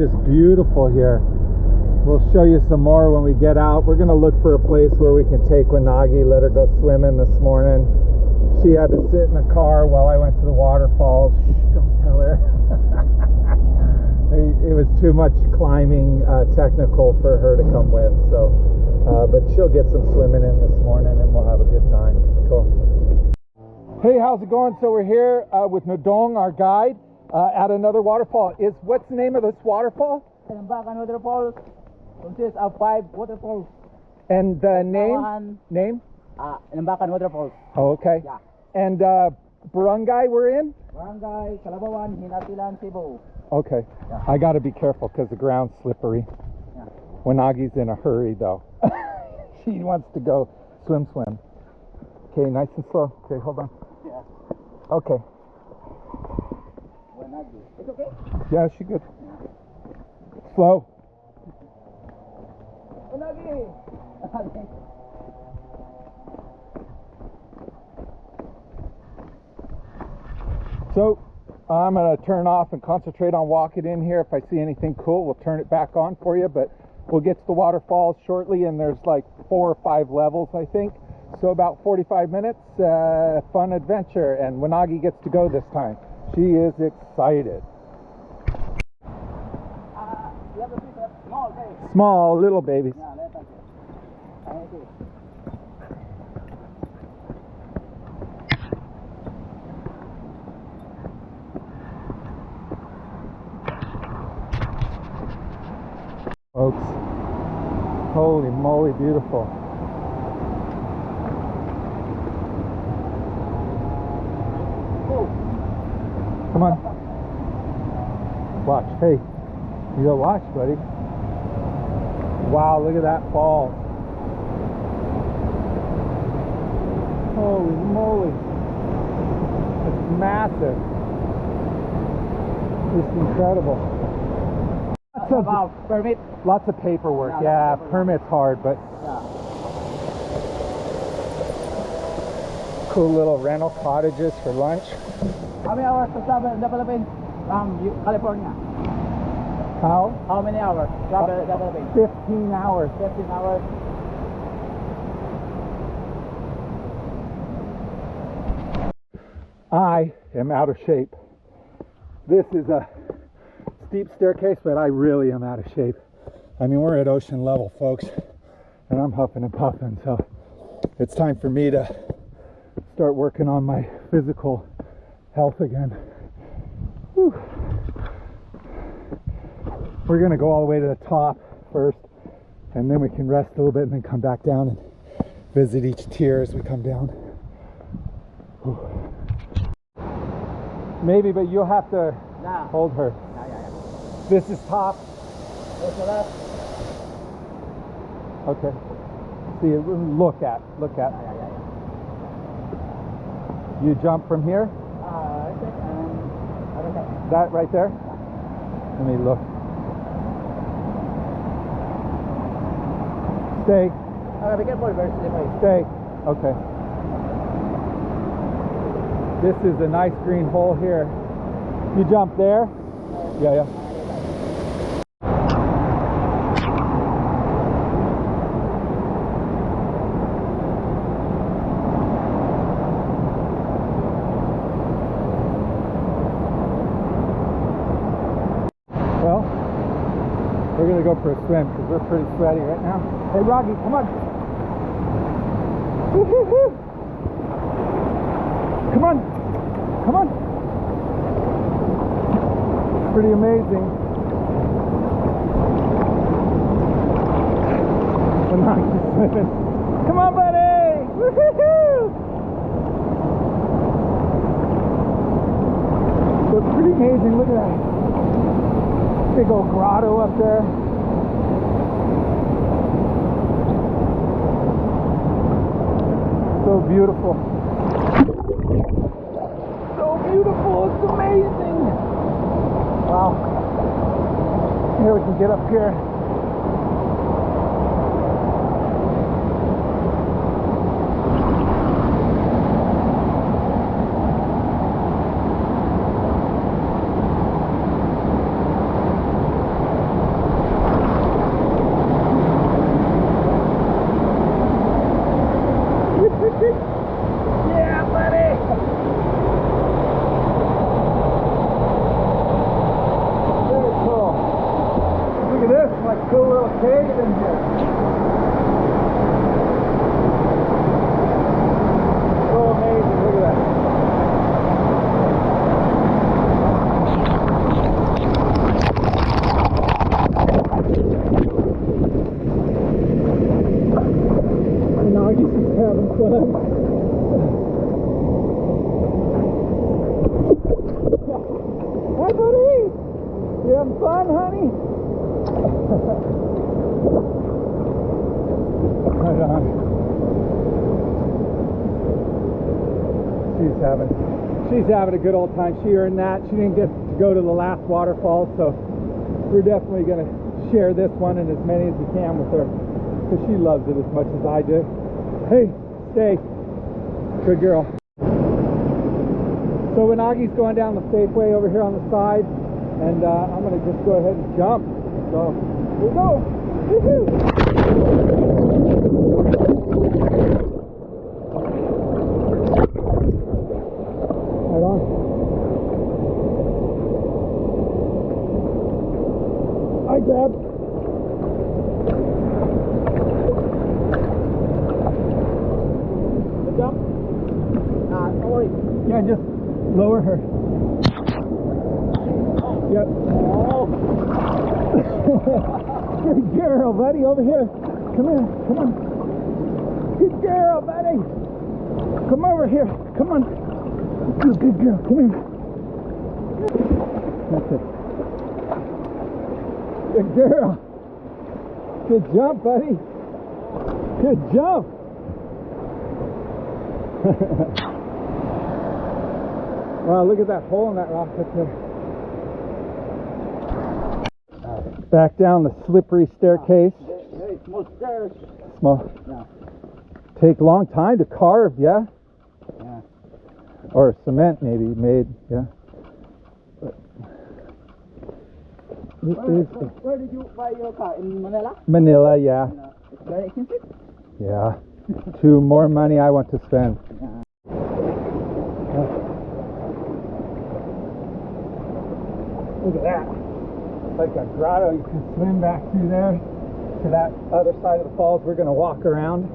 just beautiful here. We'll show you some more when we get out. We're gonna look for a place where we can take Wanagi, let her go swimming this morning. She had to sit in the car while I went to the waterfalls. Shh, don't tell her. It was too much climbing, technical for her to come with, so but she'll get some swimming in this morning and we'll have a good time. Cool. Hey, how's it going? So we're here with Nodong, our guide, at another waterfall. What's the name of this waterfall? Waterfalls consists of 5 waterfalls. And the name? Nambakan Waterfalls. Oh, okay. Yeah. And barangay we're in? Barangay Calabawan, Hinatilan, Cebu. Okay. Yeah. I got to be careful because the ground's slippery. Yeah. Wanagi's in a hurry though. She wants to go swim. Okay, nice and slow. Okay, hold on. Yeah. Okay. Wanagi. It's okay? Yeah, she good. Slow. Wanagi! So, I'm going to turn off and concentrate on walking in here. If I see anything cool, we'll turn it back on for you, but we'll get to the waterfalls shortly, and there's like 4 or 5 levels, I think. So about 45 minutes, fun adventure, and Wanagi gets to go this time. She is excited. You have a piece of small baby. Small, little babies. Yeah, let's take it. Thank you. Folks, holy moly, beautiful. Come on. Watch. Hey, you gotta watch, buddy. Wow, look at that fall. Holy moly. It's massive. It's incredible. About permit. Lots of paperwork. Yeah, permit's hard, but Yeah. cool little rental cottages for lunch. How many hours to travel in the Philippines from California? How many hours travel in the Philippines? 15 hours. 15 hours. I am out of shape. This is a steep staircase, but I really am out of shape. I mean, we're at ocean level, folks, and I'm huffing and puffing, so it's time for me to start working on my physical health again. Whew. We're gonna go all the way to the top first, and then we can rest a little bit and then come back down and visit each tier as we come down. Whew. Maybe, but you'll have to hold her. Yeah. This is top. What's the left? Okay. See, look at. Yeah. You jump from here? I think, other side. That right there? Let me look. Stay. Be careful, very slippery. Stay. Okay. This is a nice green hole here. You jump there? Yeah. Well, we're gonna go for a swim because we're pretty sweaty right now. Hey, Rocky, come on. Woo-hoo-hoo. Come on. Pretty amazing. We're not swimming. Come on, buddy. Woo-hoo-hoo. It's pretty amazing. Look at that. Big old grotto up there. So beautiful. It's amazing. Wow. Here we can get up here. cave in here. So amazing, look at that. And now he's just having fun. Hi, buddy! You having fun, honey? Right on. She's having a good old time. She earned that. She didn't get to go to the last waterfall, so we're definitely going to share this one and as many as we can with her, because she loves it as much as I do. Hey, stay. Good girl. So Wanagi's going down the Safeway over here on the side, and I'm going to just go ahead and jump. So here we go. Woohoo! Right on. I grab. The jump? Don't worry. Yeah, just lower her. Yep. Oh. Good girl, buddy. Over here. Come here. Come on. Good girl, buddy. Come over here. Come on. Good girl. Come here. That's it. Good girl. Good jump, buddy. Good jump. Wow, look at that hole in that rock up there. Back down the slippery staircase. Very small stairs. Small. Yeah. Take a long time to carve, yeah? Yeah. Or cement maybe made, yeah. But Where did you buy your car? In Manila? Manila, yeah. It's very expensive? Yeah. Two more money I want to spend. Yeah. Look at that. It's like a grotto. You can swim back through there to that other side of the falls. We're going to walk around.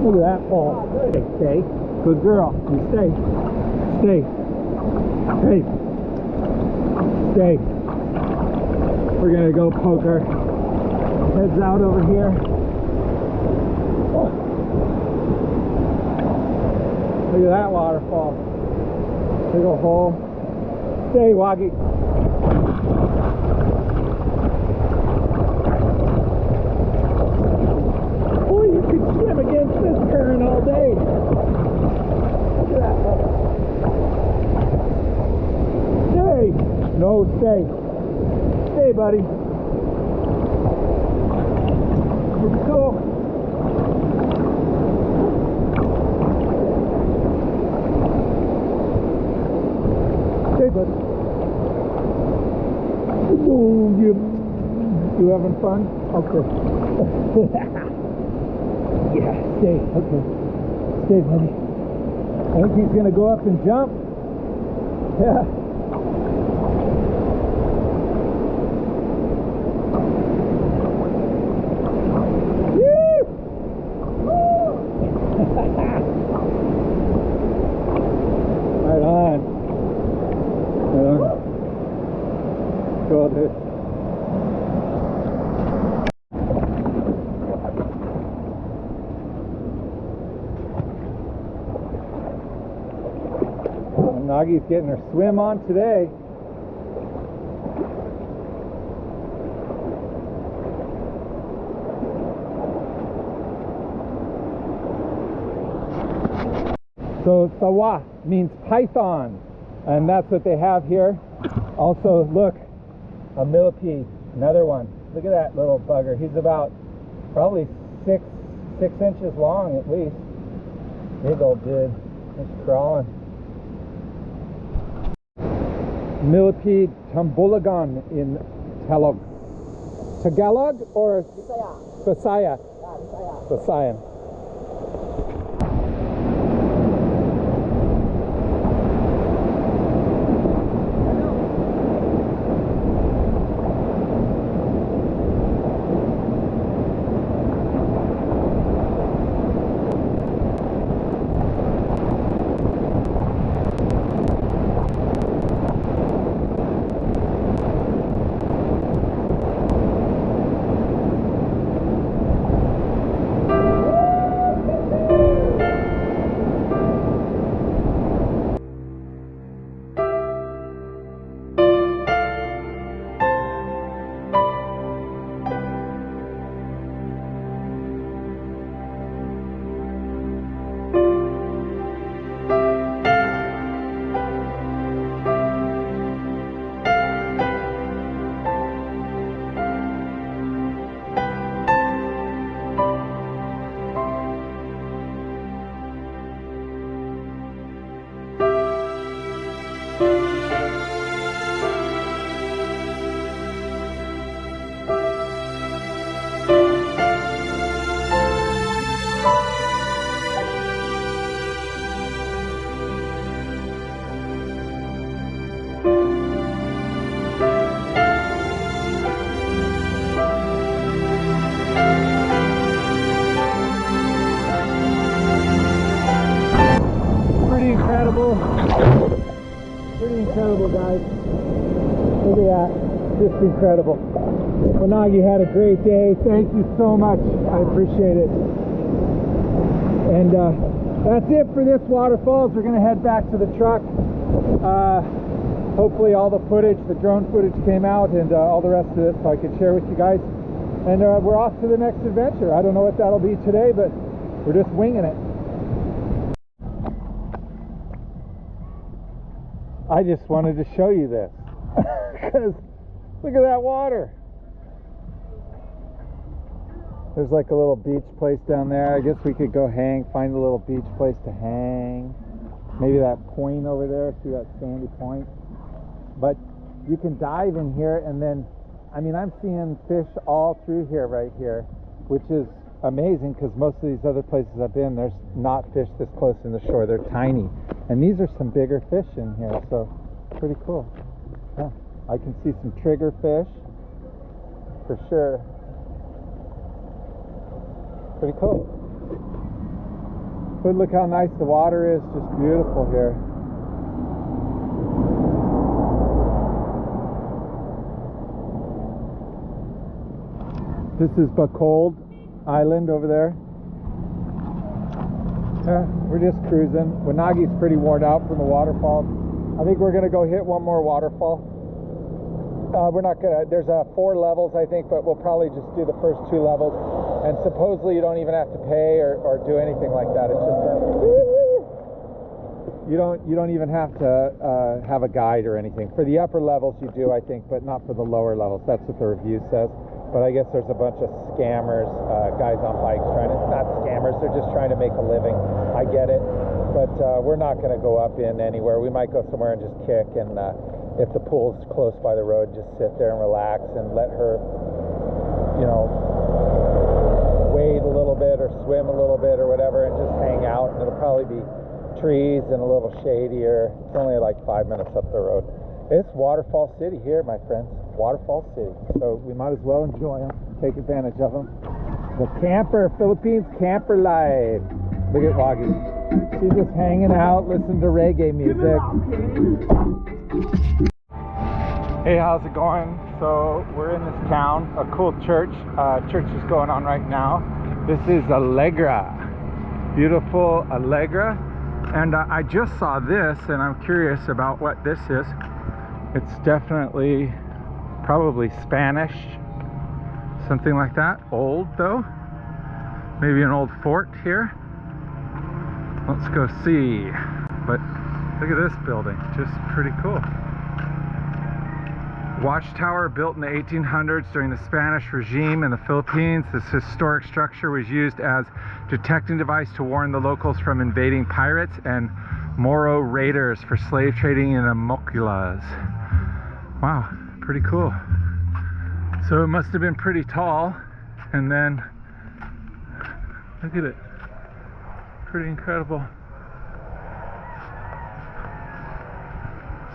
Look at that fall. Stay. Good girl. You stay. Stay. Hey. Stay. We're going to go poke our heads out over here. Look at that waterfall. Big old hole. Stay, Waggy. Boy, you could swim against this current all day. Look at that. Stay. No, stay. Stay, buddy. Let's go. Stay, buddy. Oh, you having fun? Okay. Yeah, stay. Okay. Stay, buddy. I think he's going to go up and jump. Yeah. Right on. Right on. Go, dude. Nagi's getting her swim on today. So sawa means python, and that's what they have here. Also, look, a millipede, another one. Look at that little bugger. He's about probably six inches long at least. Big old dude. He's crawling. Millipede Tumbulagon in Tagalog or Visaya? Visayan. Pretty incredible, guys. Look at that. Just incredible. Wanagi had a great day. Thank you so much. I appreciate it. And that's it for this Waterfalls. We're going to head back to the truck. Hopefully all the footage, the drone footage came out, and all the rest of this so I can share with you guys. And we're off to the next adventure. I don't know what that'll be today, but we're just winging it. I just wanted to show you this because look at that water. There's like a little beach place down there. I guess we could go hang, find a little beach place to hang. Maybe that point over there, see that sandy point. But you can dive in here, and then, I mean, I'm seeing fish all through here, right here, which is amazing because most of these other places I've been, there's not fish this close in the shore. They're tiny. And these are some bigger fish in here, so pretty cool. Yeah, I can see some trigger fish for sure. Pretty cool. But look how nice the water is, just beautiful here. This is Bacold Island over there. Yeah, we're just cruising. Wanagi's pretty worn out from the waterfalls. I think we're gonna go hit one more waterfall. We're not gonna, there's 4 levels I think, but we'll probably just do the first 2 levels. And supposedly you don't even have to pay or do anything like that. It's just you don't even have to have a guide or anything. For the upper levels you do, I think, but not for the lower levels. That's what the review says. But I guess there's a bunch of scammers, guys on bikes trying to, not scammers, they're just trying to make a living. I get it. But we're not going to go up in anywhere. We might go somewhere and just kick, and if the pool's close by the road, just sit there and relax and let her, you know, wade a little bit or swim a little bit or whatever, and just hang out. And it'll probably be trees and a little shadier. It's only like 5 minutes up the road. It's Waterfall City here, my friends. Waterfall City. So we might as well enjoy them, take advantage of them. The camper, Philippines camper life. Look at Wagi. She's just hanging out, listening to reggae music. Hey, how's it going? So we're in this town, a cool church. Church is going on right now. This is Allegra. Beautiful Allegra. And I just saw this, and I'm curious about what this is. It's definitely probably Spanish, something like that. Old though, maybe an old fort here. Let's go see. But look at this building, just pretty cool. Watchtower built in the 1800s during the Spanish regime in the Philippines. This historic structure was used as detecting device to warn the locals from invading pirates and Moro raiders for slave trading in Amokulas. Wow, pretty cool. So it must have been pretty tall, and then look at it, pretty incredible.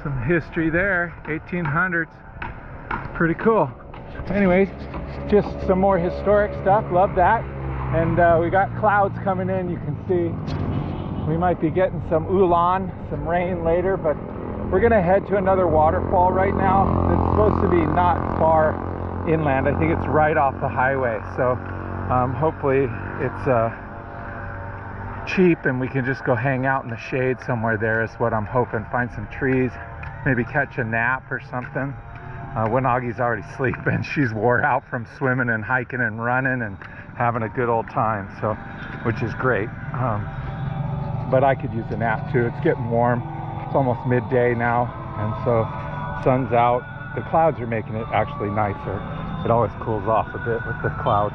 Some history there, 1800s, pretty cool. Anyways, just some more historic stuff, love that. And we got clouds coming in, you can see. We might be getting some ulan, some rain later, but we're gonna head to another waterfall right now. It's supposed to be not far inland. I think it's right off the highway. So hopefully it's cheap and we can just go hang out in the shade somewhere there is what I'm hoping. Find some trees, maybe catch a nap or something. Wanagi's already sleeping. She's wore out from swimming and hiking and running and having a good old time, so which is great. But I could use a nap too. It's getting warm. It's almost midday now, and so sun's out. The clouds are making it actually nicer. It always cools off a bit with the clouds.